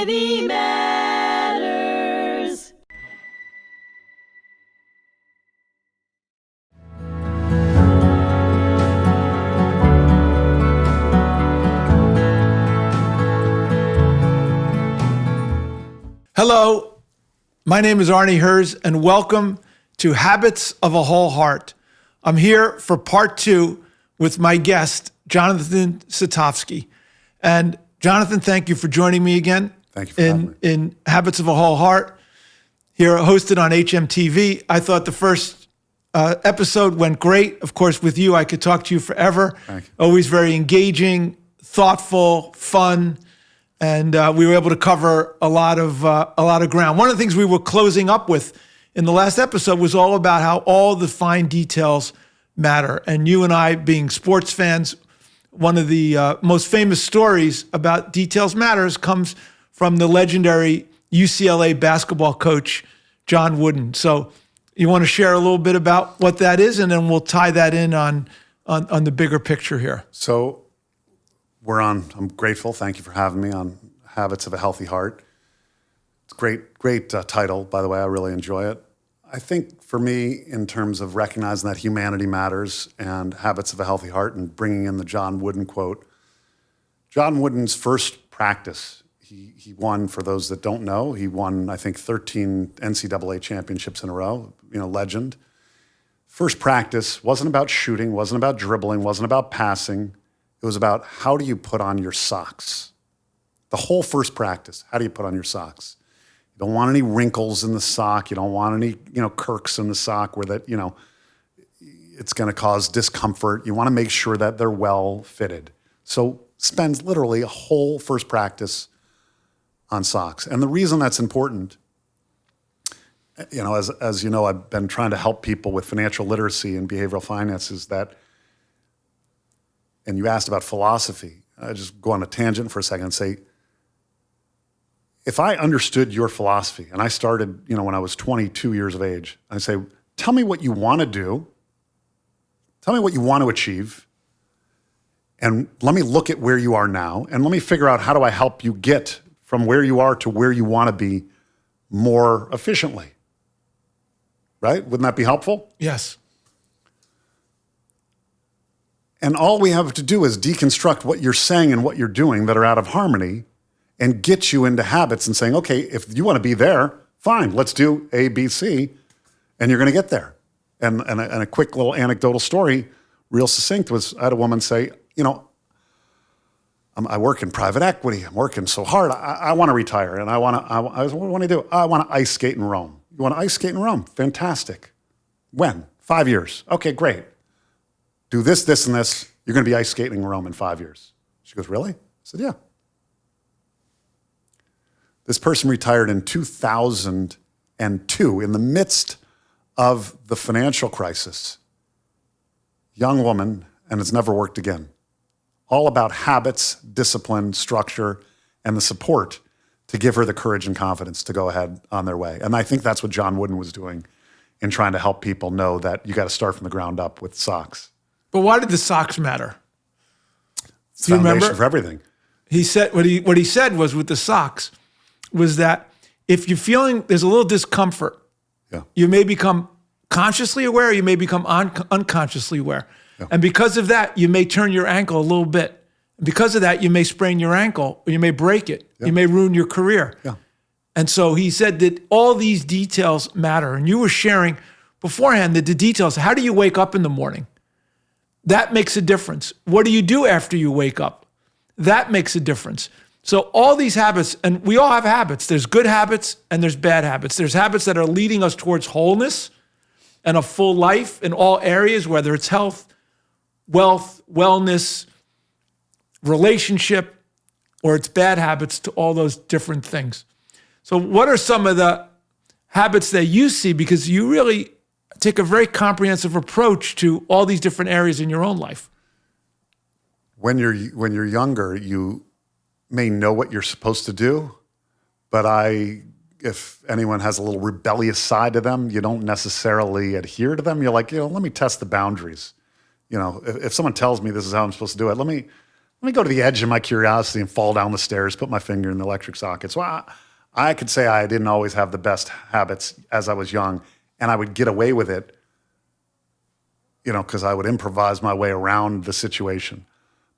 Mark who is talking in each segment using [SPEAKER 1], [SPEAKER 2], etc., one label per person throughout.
[SPEAKER 1] really matters.
[SPEAKER 2] Hello, my name is Arnie Herz, and welcome to Habits of a Whole Heart. I'm here for part 2 with my guest, Jonathan Satovski. And Jonathan, thank you for joining me again.
[SPEAKER 3] Thank you for having me.
[SPEAKER 2] In Habits of a Whole Heart, here hosted on HMTV. I thought the first episode went great. Of course, with you, I could talk to you forever.
[SPEAKER 3] Thank you.
[SPEAKER 2] Always very engaging, thoughtful, fun. And we were able to cover a lot of ground. One of the things we were closing up with in the last episode was all about how all the fine details matter. And you and I, being sports fans, one of the most famous stories about details matters comes from the legendary UCLA basketball coach, John Wooden. So you want to share a little bit about what that is, and then we'll tie that in on the bigger picture here.
[SPEAKER 3] So I'm grateful. Thank you for having me on Habits of a Healthy Heart. It's a great title, by the way. I really enjoy it. I think for me, in terms of recognizing that humanity matters and Habits of a Healthy Heart and bringing in the John Wooden quote, John Wooden's first practice, he won, for those that don't know, he won, I think, 13 NCAA championships in a row, legend. First practice wasn't about shooting, wasn't about dribbling, wasn't about passing. It was about, how do you put on your socks? The whole first practice, how do you put on your socks? You don't want any wrinkles in the sock. You don't want any, kirks in the sock where that, it's going to cause discomfort. You want to make sure that they're well fitted. So spends literally a whole first practice on socks. And the reason that's important, as you know, I've been trying to help people with financial literacy and behavioral finances and you asked about philosophy. I just go on a tangent for a second and say, if I understood your philosophy, and I started, when I was 22 years of age, I say, tell me what you want to do, tell me what you want to achieve, and let me look at where you are now, and let me figure out, how do I help you get from where you are to where you want to be more efficiently? Right? Wouldn't that be helpful?
[SPEAKER 2] Yes.
[SPEAKER 3] And all we have to do is deconstruct what you're saying and what you're doing that are out of harmony and get you into habits and saying, okay, if you want to be there, fine, let's do A, B, C, and you're going to get there. And a quick little anecdotal story, real succinct, was I had a woman say, I work in private equity. I'm working so hard. I want to retire. And what do you want to do? I want to ice skate in Rome. You want to ice skate in Rome? Fantastic. When? 5 years. Okay, great. Do this, this, and this. You're going to be ice skating in Rome in 5 years. She goes, really? I said, yeah. This person retired in 2002 in the midst of the financial crisis. Young woman, and has never worked again. All about habits, discipline, structure, and the support to give her the courage and confidence to go ahead on their way. And I think that's what John Wooden was doing in trying to help people know that you got to start from the ground up with socks.
[SPEAKER 2] But why did the socks matter?
[SPEAKER 3] It's the foundation for everything.
[SPEAKER 2] He said what he said was, with the socks, was that if you're feeling there's a little discomfort, you may become consciously aware, you may become unconsciously aware. Yeah. And because of that, you may turn your ankle a little bit. Because of that, you may sprain your ankle, or you may break it. Yeah. You may ruin your career. Yeah. And so he said that all these details matter. And you were sharing beforehand that the details, how do you wake up in the morning? That makes a difference. What do you do after you wake up? That makes a difference. So all these habits, and we all have habits. There's good habits and there's bad habits. There's habits that are leading us towards wholeness and a full life in all areas, whether it's health, wealth, wellness, relationship, or it's bad habits to all those different things. So what are some of the habits that you see? Because you really take a very comprehensive approach to all these different areas in your own life.
[SPEAKER 3] When you're younger, you may know what you're supposed to do, but if anyone has a little rebellious side to them, you don't necessarily adhere to them. You're like, let me test the boundaries. If someone tells me this is how I'm supposed to do it, let let me go to the edge of my curiosity and fall down the stairs, put my finger in the electric socket. So I could say I didn't always have the best habits as I was young, and I would get away with it, because I would improvise my way around the situation.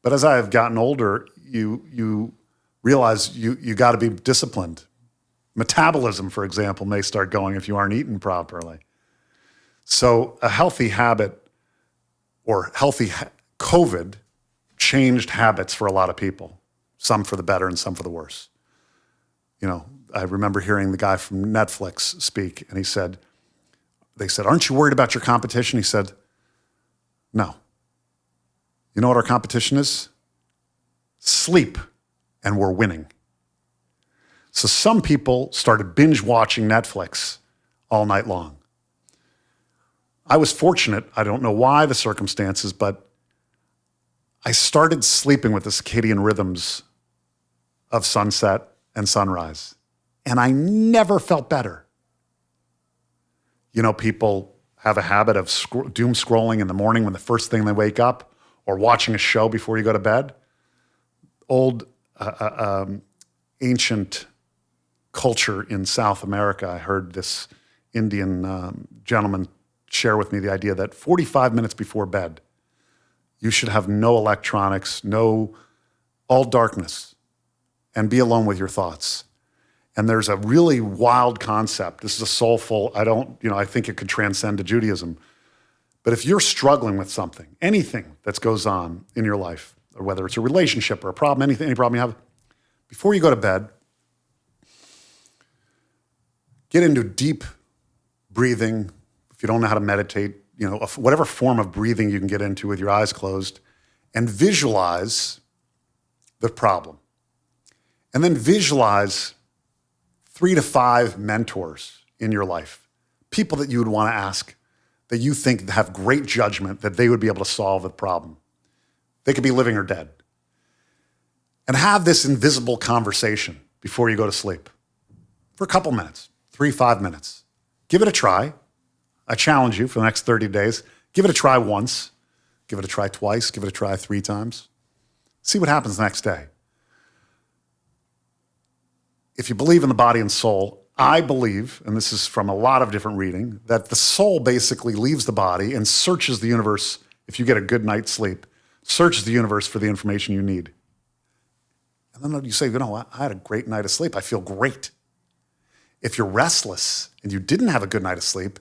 [SPEAKER 3] But as I have gotten older, you realize you got to be disciplined. Metabolism, for example, may start going if you aren't eating properly. So a healthy habit or healthy COVID changed habits for a lot of people, some for the better and some for the worse. I remember hearing the guy from Netflix speak, and they said, aren't you worried about your competition? He said, no. You know what our competition is? Sleep, and we're winning. So some people started binge watching Netflix all night long. I was fortunate, I don't know why the circumstances, but I started sleeping with the circadian rhythms of sunset and sunrise, and I never felt better. People have a habit of doom scrolling in the morning when the first thing they wake up, or watching a show before you go to bed. Old, ancient culture in South America, I heard this Indian gentleman share with me the idea that 45 minutes before bed, you should have no electronics, all darkness, and be alone with your thoughts. And there's a really wild concept. This is a soulful, I think it could transcend to Judaism. But if you're struggling with something, anything that goes on in your life, or whether it's a relationship or a problem, any problem you have, before you go to bed, get into deep breathing. If you don't know how to meditate, whatever form of breathing you can get into with your eyes closed, and visualize the problem. And then visualize 3 to 5 mentors in your life, people that you would want to ask, that you think have great judgment, that they would be able to solve the problem. They could be living or dead. And have this invisible conversation before you go to sleep for a couple minutes, 3-5 minutes. Give it a try. I challenge you for the next 30 days. Give it a try once. Give it a try twice. Give it a try 3 times. See what happens the next day. If you believe in the body and soul, I believe, and this is from a lot of different reading, that the soul basically leaves the body and searches the universe. If you get a good night's sleep, searches the universe for the information you need. And then you say, I had a great night of sleep. I feel great. If you're restless and you didn't have a good night of sleep,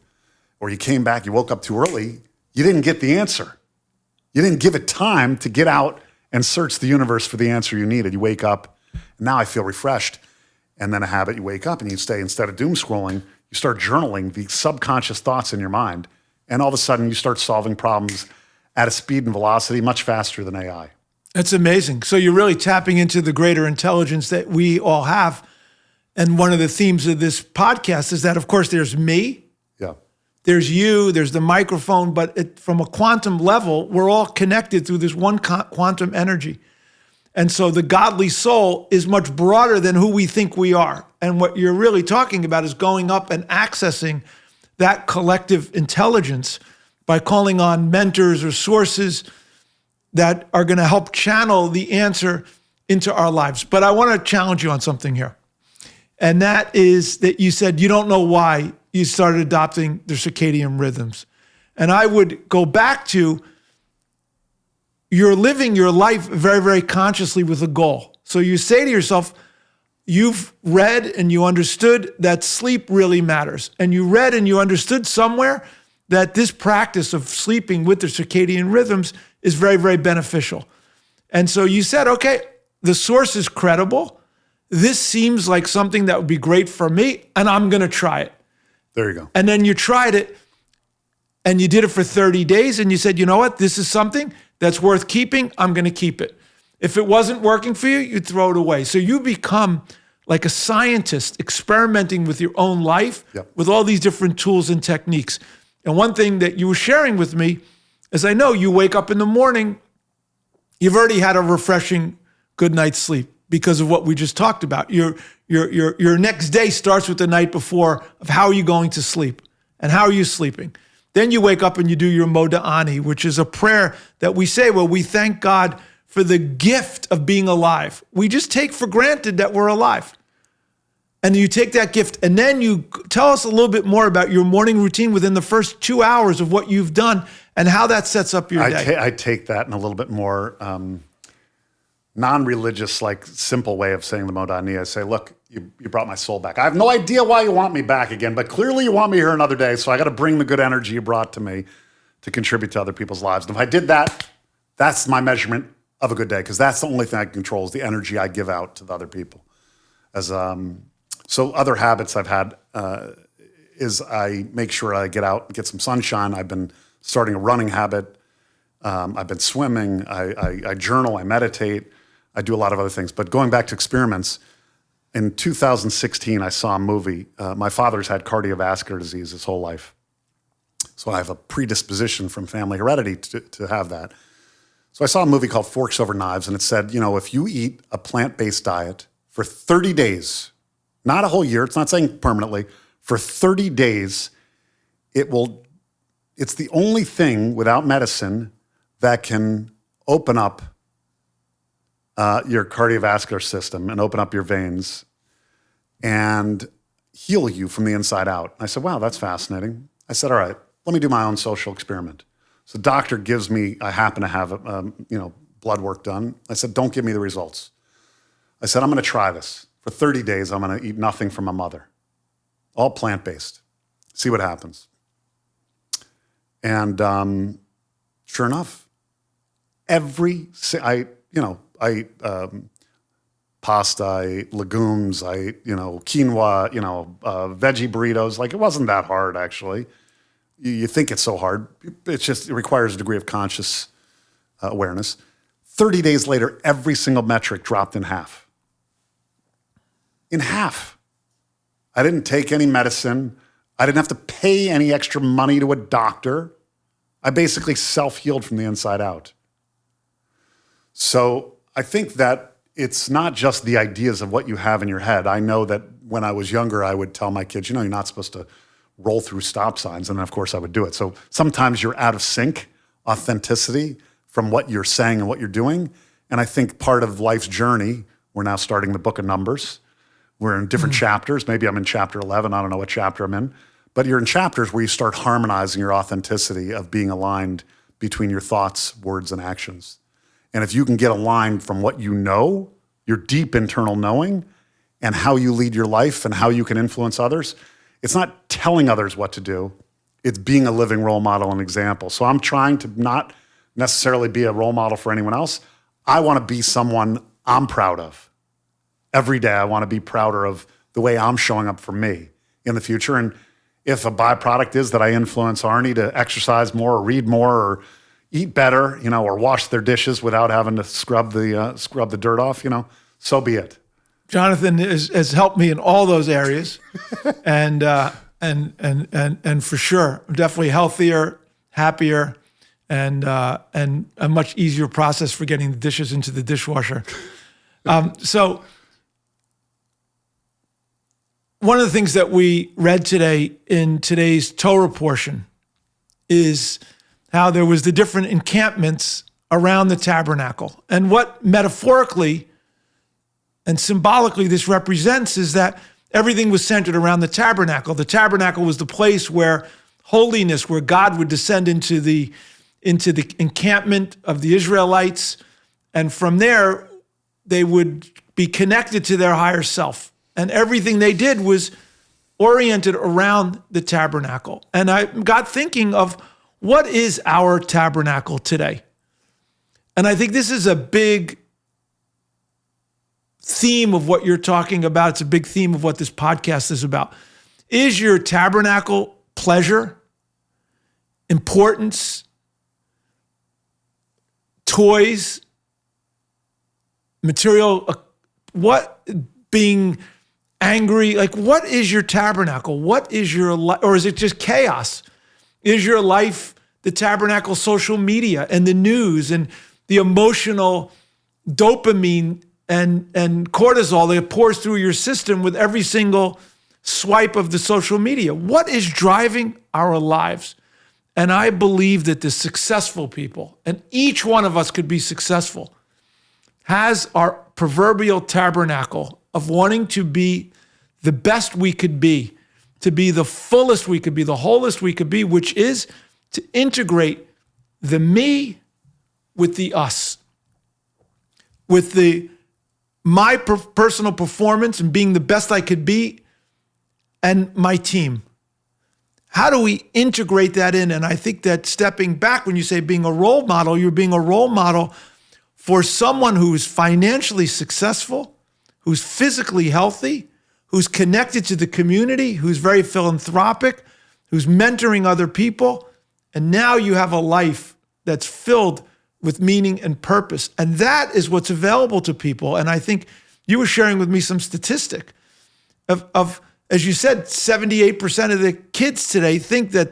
[SPEAKER 3] or you came back, you woke up too early, you didn't get the answer. You didn't give it time to get out and search the universe for the answer you needed. You wake up, and now I feel refreshed. And then a habit, you wake up and you stay, instead of doom scrolling, you start journaling the subconscious thoughts in your mind. And all of a sudden you start solving problems at a speed and velocity much faster than AI.
[SPEAKER 2] That's amazing. So you're really tapping into the greater intelligence that we all have. And one of the themes of this podcast is that, of course, there's me, there's you, there's the microphone, but from a quantum level, we're all connected through this one quantum energy. And so the godly soul is much broader than who we think we are. And what you're really talking about is going up and accessing that collective intelligence by calling on mentors or sources that are going to help channel the answer into our lives. But I want to challenge you on something here. And that is that you said you don't know why you started adopting the circadian rhythms. And I would go back to, you're living your life very, very consciously with a goal. So you say to yourself, you've read and you understood that sleep really matters. And you read and you understood somewhere that this practice of sleeping with the circadian rhythms is very, very beneficial. And so you said, okay, the source is credible. This seems like something that would be great for me, and I'm going to try it.
[SPEAKER 3] There you go.
[SPEAKER 2] And then you tried it, and you did it for 30 days, and you said, you know what? This is something that's worth keeping. I'm going to keep it. If it wasn't working for you, you'd throw it away. So you become like a scientist experimenting with your own life with all these different tools and techniques. And one thing that you were sharing with me is, I know you wake up in the morning, you've already had a refreshing good night's sleep because of what we just talked about. Your next day starts with the night before of how are you going to sleep and how are you sleeping. Then you wake up and you do your Moda'ani, which is a prayer that we say where we thank God for the gift of being alive. We just take for granted that we're alive. And you take that gift, and then you tell us a little bit more about your morning routine within the first 2 hours of what you've done and how that sets up your day.
[SPEAKER 3] I take that in a little bit more non-religious, like simple way of saying the Modani. I say, look, you brought my soul back. I have no idea why you want me back again, but clearly you want me here another day, so I got to bring the good energy you brought to me to contribute to other people's lives. And if I did that, that's my measurement of a good day, because that's the only thing I can control is the energy I give out to the other people. So other habits I've had is I make sure I get out and get some sunshine. I've been starting a running habit. I've been swimming. I journal. I meditate. I do a lot of other things. But going back to experiments, in 2016, I saw a movie. My father's had cardiovascular disease his whole life. So I have a predisposition from family heredity to have that. So I saw a movie called Forks Over Knives, and it said, if you eat a plant-based diet for 30 days, not a whole year, it's not saying permanently, for 30 days, it's the only thing without medicine that can open up your cardiovascular system and open up your veins and heal you from the inside out. I said, wow, that's fascinating. I said, all right, let me do my own social experiment. So the doctor gives me, I happen to have, blood work done. I said, don't give me the results. I said, I'm going to try this. For 30 days, I'm going to eat nothing from my mother. All plant-based. See what happens. And sure enough, I ate pasta, I ate legumes, I ate, quinoa, veggie burritos. Like, it wasn't that hard, actually. You think it's so hard. It requires a degree of conscious awareness. 30 days later, every single metric dropped in half. In half. I didn't take any medicine. I didn't have to pay any extra money to a doctor. I basically self-healed from the inside out. So I think that it's not just the ideas of what you have in your head. I know that when I was younger, I would tell my kids, you're not supposed to roll through stop signs. And then, of course, I would do it. So sometimes you're out of sync, authenticity from what you're saying and what you're doing. And I think part of life's journey, we're now starting the book of Numbers. We're in different chapters. Maybe I'm in chapter 11. I don't know what chapter I'm in. But you're in chapters where you start harmonizing your authenticity of being aligned between your thoughts, words, and actions. And if you can get aligned from what you know, your deep internal knowing, and how you lead your life and how you can influence others, it's not telling others what to do. It's being a living role model and example. So I'm trying to not necessarily be a role model for anyone else. I want to be someone I'm proud of. Every day I want to be prouder of the way I'm showing up for me in the future. And if a byproduct is that I influence Arnie to exercise more or read more or eat better, or wash their dishes without having to scrub the dirt off, so be it.
[SPEAKER 2] Jonathan has helped me in all those areas. and for sure, I'm definitely healthier, happier, and a much easier process for getting the dishes into the dishwasher. So one of the things that we read today in today's Torah portion is how there was the different encampments around the tabernacle. And what metaphorically and symbolically this represents is that everything was centered around the tabernacle. The tabernacle was the place where holiness, where God would descend into the encampment of the Israelites. And from there, they would be connected to their higher self. And everything they did was oriented around the tabernacle. And I got thinking of what is our tabernacle today? And I think this is a big theme of what you're talking about. It's a big theme of what this podcast is about. Is your tabernacle pleasure, importance, toys, material, being angry? Like, what is your tabernacle? What is your life? Or is it just chaos? Is your life the tabernacle social media and the news and the emotional dopamine and cortisol that pours through your system with every single swipe of the social media? What is driving our lives? And I believe that the successful people, and each one of us could be successful, has our proverbial tabernacle of wanting to be the best we could be, to be the fullest we could be, the wholest we could be, which is to integrate the me with the us, with my personal performance and being the best I could be, and my team. How do we integrate that in? And I think that stepping back, when you say being a role model, you're being a role model for someone who's financially successful, who's physically healthy, who's connected to the community, who's very philanthropic, who's mentoring other people. And now you have a life that's filled with meaning and purpose. And that is what's available to people. And I think you were sharing with me some statistic of as you said, 78% of the kids today think that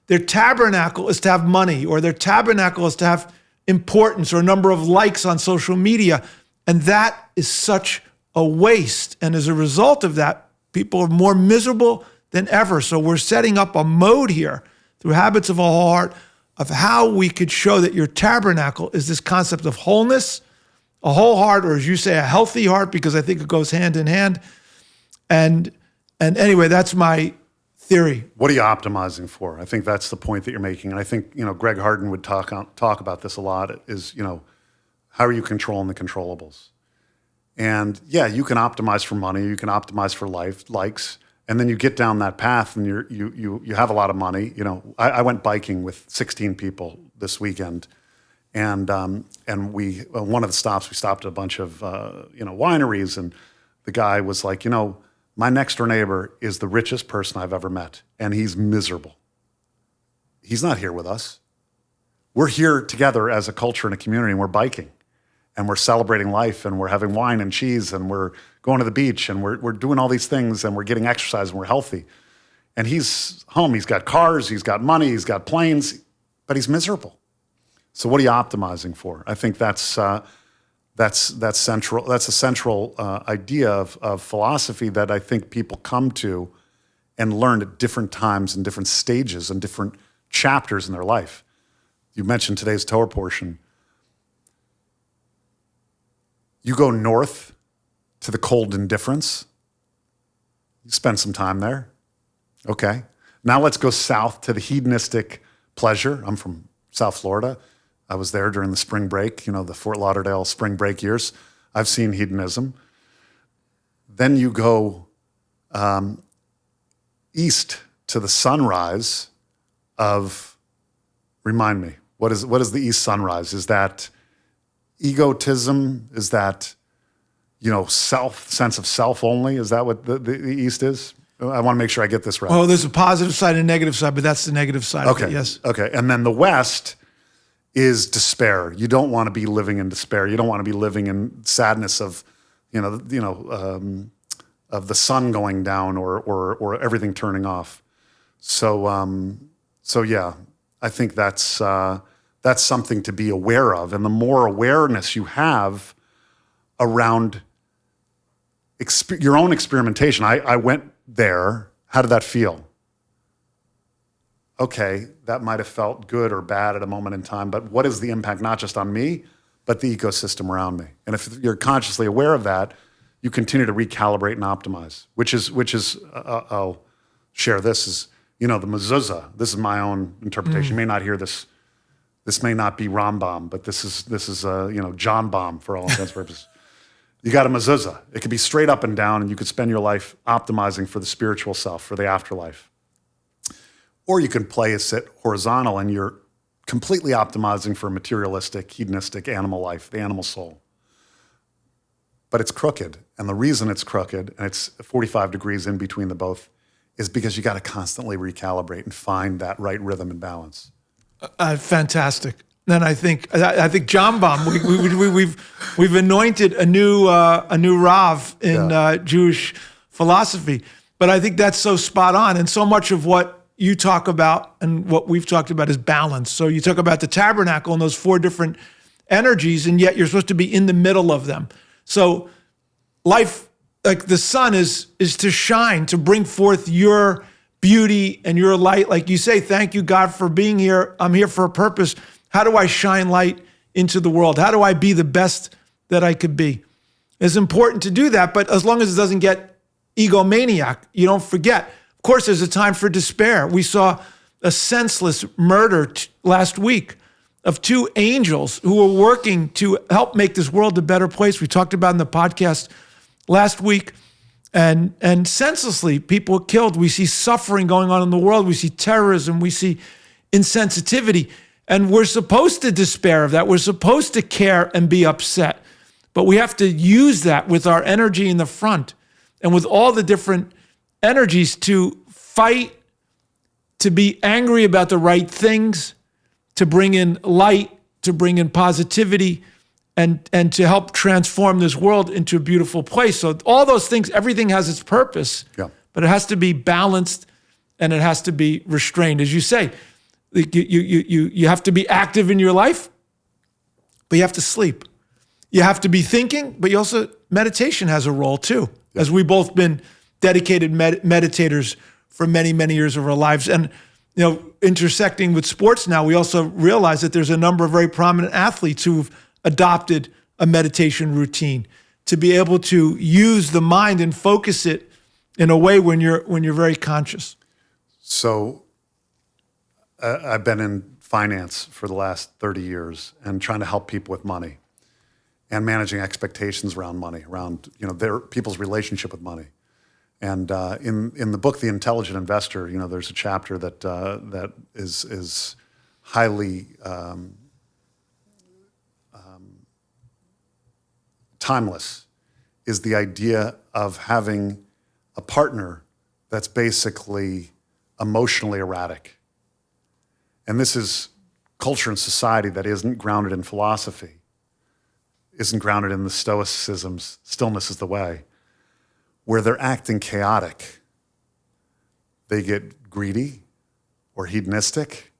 [SPEAKER 2] their tabernacle is to have money, or their tabernacle is to have importance or a number of likes on social media. And that is such a waste. And as a result of that, people are more miserable than ever. So we're setting up a mode here through Habits of a Whole Heart of how we could show that your tabernacle is this concept of wholeness, a whole heart, or as you say, a healthy heart, because I think it goes hand in hand. And anyway, that's my theory.
[SPEAKER 3] What are you optimizing for? I think that's the point that you're making. And I think, Greg Harden would talk about this a lot, is, how are you controlling the controllables? And yeah, you can optimize for money, you can optimize for likes, and then you get down that path and you have a lot of money. I went biking with 16 people this weekend, and we one of the stops, we stopped at a bunch of wineries, and the guy was like, my next door neighbor is the richest person I've ever met, and he's miserable. He's not here with us. We're here together as a culture and a community, and we're biking, and we're celebrating life, and we're having wine and cheese, and we're going to the beach, and we're doing all these things, and we're getting exercise, and we're healthy. And he's home. He's got cars, he's got money, he's got planes, but he's miserable. So what are you optimizing for? I think that's central. That's a central idea of philosophy that I think people come to and learn at different times and different stages and different chapters in their life. You mentioned today's Torah portion. You go north to the cold indifference. You spend some time there. Okay. Now let's go south to the hedonistic pleasure. I'm from South Florida. I was there during the spring break, the Fort Lauderdale spring break years. I've seen hedonism. Then you go east to the sunrise of, remind me, what is the east sunrise? Is that egotism? Is that, sense of self only? Is that what the east is? I want to make sure I get this right.
[SPEAKER 2] Oh, there's a positive side and a negative side, but that's the negative side of it, yes.
[SPEAKER 3] Okay, and then the west is despair. You don't want to be living in despair. You don't want to be living in sadness of, of the sun going down or everything turning off. So yeah, I think that's something to be aware of. And the more awareness you have around your own experimentation. I went there. How did that feel? Okay, that might have felt good or bad at a moment in time, but what is the impact, not just on me, but the ecosystem around me? And if you're consciously aware of that, you continue to recalibrate and optimize, which is I'll share this, is, the mezuzah. This is my own interpretation. You may not hear this. This may not be Rambam, but this is John Baum for all intents and purposes. You got a mezuzah. It could be straight up and down, and you could spend your life optimizing for the spiritual self, for the afterlife. Or you can place it horizontal, and you're completely optimizing for materialistic, hedonistic animal life, the animal soul. But it's crooked, and the reason it's crooked, and it's 45 degrees in between the both, is because you got to constantly recalibrate and find that right rhythm and balance.
[SPEAKER 2] Fantastic. Then I think John Baum. We've anointed a new Rav in Jewish philosophy, but I think that's so spot on. And so much of what you talk about and what we've talked about is balance. So you talk about the tabernacle and those 4 different energies, and yet you're supposed to be in the middle of them. So life, like the sun, is to shine, to bring forth your beauty and your light. Like you say, thank you, God, for being here. I'm here for a purpose. How do I shine light into the world? How do I be the best that I could be. It's important to do that, but as long as it doesn't get egomaniac, you don't forget. Of course, there's a time for despair. We saw a senseless murder last week of two angels who were working to help make this world a better place. We talked about in the podcast last week. And senselessly, people are killed. We see suffering going on in the world. We see terrorism. We see insensitivity. And we're supposed to despair of that. We're supposed to care and be upset. But we have to use that with our energy in the front and with all the different energies to fight, to be angry about the right things, to bring in light, to bring in positivity, and to help transform this world into a beautiful place. So all those things, everything has its purpose, but it has to be balanced and it has to be restrained. As you say, you have to be active in your life, but you have to sleep. You have to be thinking, but you also, meditation has a role too, as we've both been dedicated meditators for many, many years of our lives. And intersecting with sports now, we also realize that there's a number of very prominent athletes who've adopted a meditation routine to be able to use the mind and focus it in a way when you're very conscious.
[SPEAKER 3] So I've been in finance for the last 30 years and trying to help people with money and managing expectations around money, around their people's relationship with money. And in the book, The Intelligent Investor, there's a chapter that is highly timeless, is the idea of having a partner that's basically emotionally erratic. And this is culture and society that isn't grounded in philosophy, isn't grounded in the stoicisms, stillness is the way, where they're acting chaotic. They get greedy or hedonistic,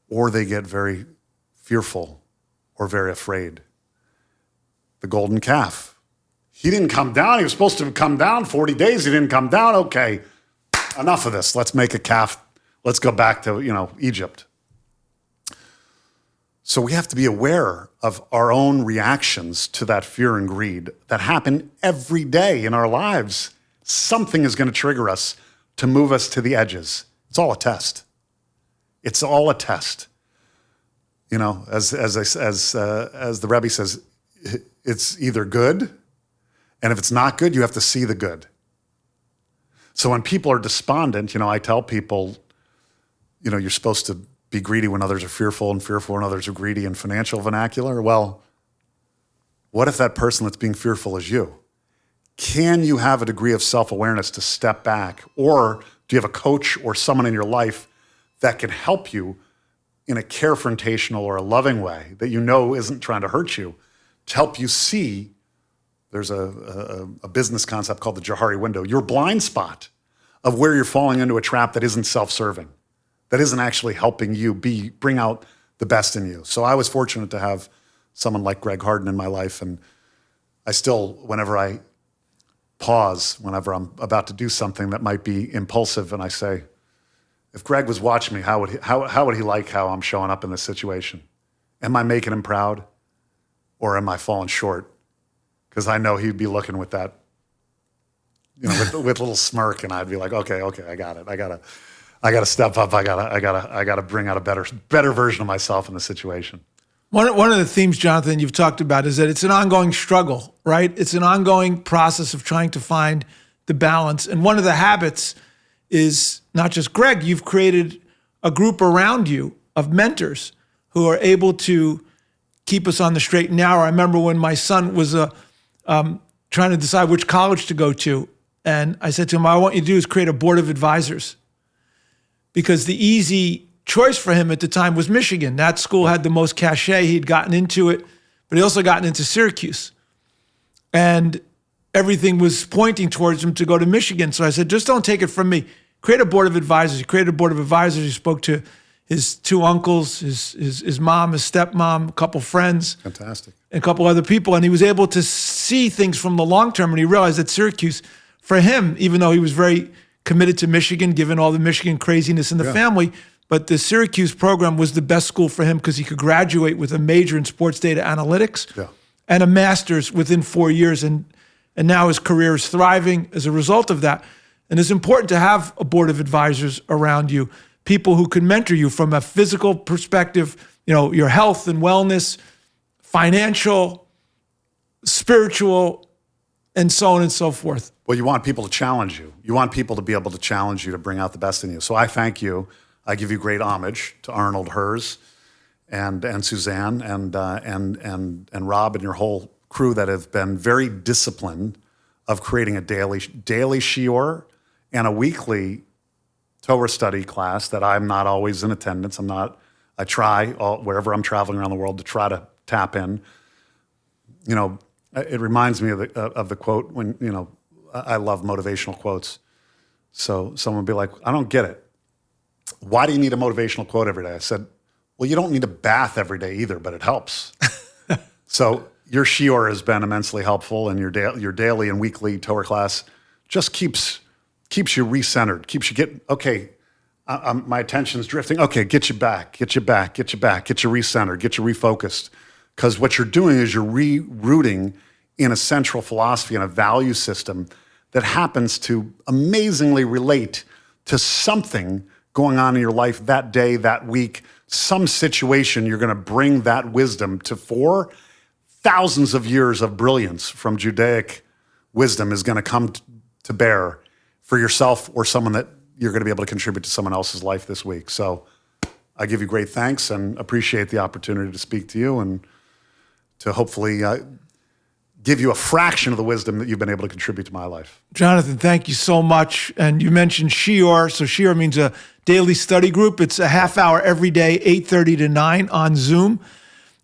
[SPEAKER 3] or they get very fearful or very afraid. The golden calf. He didn't come down. He was supposed to come down 40 days. He didn't come down. Okay, enough of this. Let's make a calf. Let's go back to, Egypt. So we have to be aware of our own reactions to that fear and greed that happen every day in our lives. Something is going to trigger us to move us to the edges. It's all a test. It's all a test. As the Rebbe says, it's either good, and if it's not good, you have to see the good. So when people are despondent, I tell people, you're supposed to be greedy when others are fearful, and fearful when others are greedy in financial vernacular. Well, what if that person that's being fearful is you? Can you have a degree of self-awareness to step back? Or do you have a coach or someone in your life that can help you in a carefrontational or a loving way that isn't trying to hurt you, to help you see? There's a business concept called the Johari window, your blind spot of where you're falling into a trap that isn't self-serving, that isn't actually helping you bring out the best in you. So I was fortunate to have someone like Greg Harden in my life, and I still, whenever I pause, whenever I'm about to do something that might be impulsive, and I say, if Greg was watching me, how would he like how I'm showing up in this situation? Am I making him proud, or am I falling short? Because I know he'd be looking with that, with a little smirk, and I'd be like, okay, I got it. I gotta step up. I gotta bring out a better version of myself in the situation.
[SPEAKER 2] One of the themes, Jonathan, you've talked about is that it's an ongoing struggle, right? It's an ongoing process of trying to find the balance. And one of the habits is not just Greg, you've created a group around you of mentors who are able to keep us on the straight and narrow. I remember when my son was trying to decide which college to go to, and I said to him, what I want you to do is create a board of advisors, because the easy choice for him at the time was Michigan. That school had the most cachet. He'd gotten into it, but he also gotten into Syracuse. And everything was pointing towards him to go to Michigan. So I said, just don't take it from me. Create a board of advisors. He created a board of advisors. He spoke to his two uncles, his mom, his stepmom, a couple friends.
[SPEAKER 3] Fantastic.
[SPEAKER 2] And a couple other people. And he was able to see things from the long term. And he realized that Syracuse, for him, even though he was very committed to Michigan, given all the Michigan craziness in the family, but the Syracuse program was the best school for him because he could graduate with a major in sports data analytics and a master's within 4 years. And now his career is thriving as a result of that. And it's important to have a board of advisors around you, people who can mentor you from a physical perspective, your health and wellness, financial, spiritual, and so on and so forth.
[SPEAKER 3] Well, you want people to challenge you. You want people to be able to challenge you to bring out the best in you. So I thank you. I give you great homage to Arnold Herz and Suzanne and Rob and your whole crew that have been very disciplined of creating a daily shiur and a weekly Torah study class that I'm not always in attendance. I try wherever I'm traveling around the world to try to tap in. It reminds me of the quote when, I love motivational quotes. So someone would be like, I don't get it. Why do you need a motivational quote every day? I said, well, you don't need a bath every day either, but it helps. So your shiur has been immensely helpful, and your daily and weekly Torah class just keeps you recentered, keeps you my attention's drifting. Okay, get you back, get you recentered, get you refocused. Because what you're doing is you're rerouting in a central philosophy and a value system that happens to amazingly relate to something going on in your life that day, that week, some situation. You're going to bring that wisdom to thousands of years of brilliance from Judaic wisdom is going to come to bear for yourself or someone that you're going to be able to contribute to someone else's life this week. So I give you great thanks and appreciate the opportunity to speak to you and to hopefully give you a fraction of the wisdom that you've been able to contribute to my life.
[SPEAKER 2] Jonathan, thank you so much. And you mentioned shiur. So shiur means a daily study group. It's a half hour every day, 8:30 to 9 on Zoom.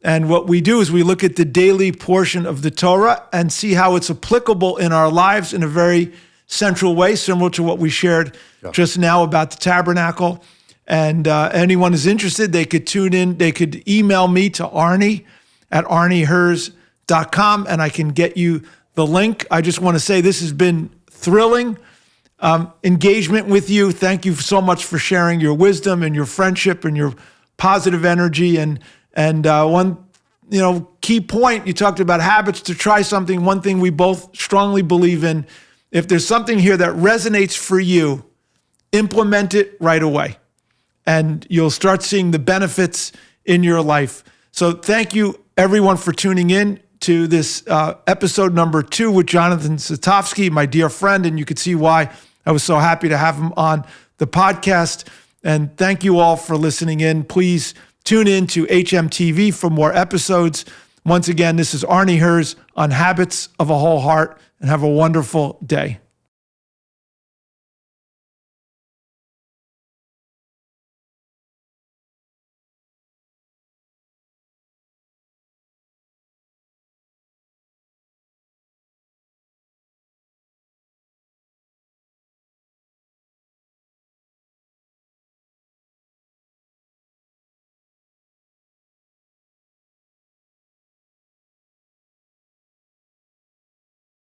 [SPEAKER 2] And what we do is we look at the daily portion of the Torah and see how it's applicable in our lives in a very central way, similar to what we shared just now about the tabernacle. And anyone who's interested, they could tune in. They could email me to Arnie at arnieherz.com, and I can get you the link. I just want to say this has been thrilling engagement with you. Thank you so much for sharing your wisdom and your friendship and your positive energy. And one key point, you talked about habits to try something. One thing we both strongly believe in, if there's something here that resonates for you, implement it right away. And you'll start seeing the benefits in your life. So thank you, everyone, for tuning in to this episode number 2 with Jonathan Satovski, my dear friend. And you could see why I was so happy to have him on the podcast. And thank you all for listening in. Please tune in to HMTV for more episodes. Once again, this is Arnie Herz on Habits of a Whole Heart, and have a wonderful day.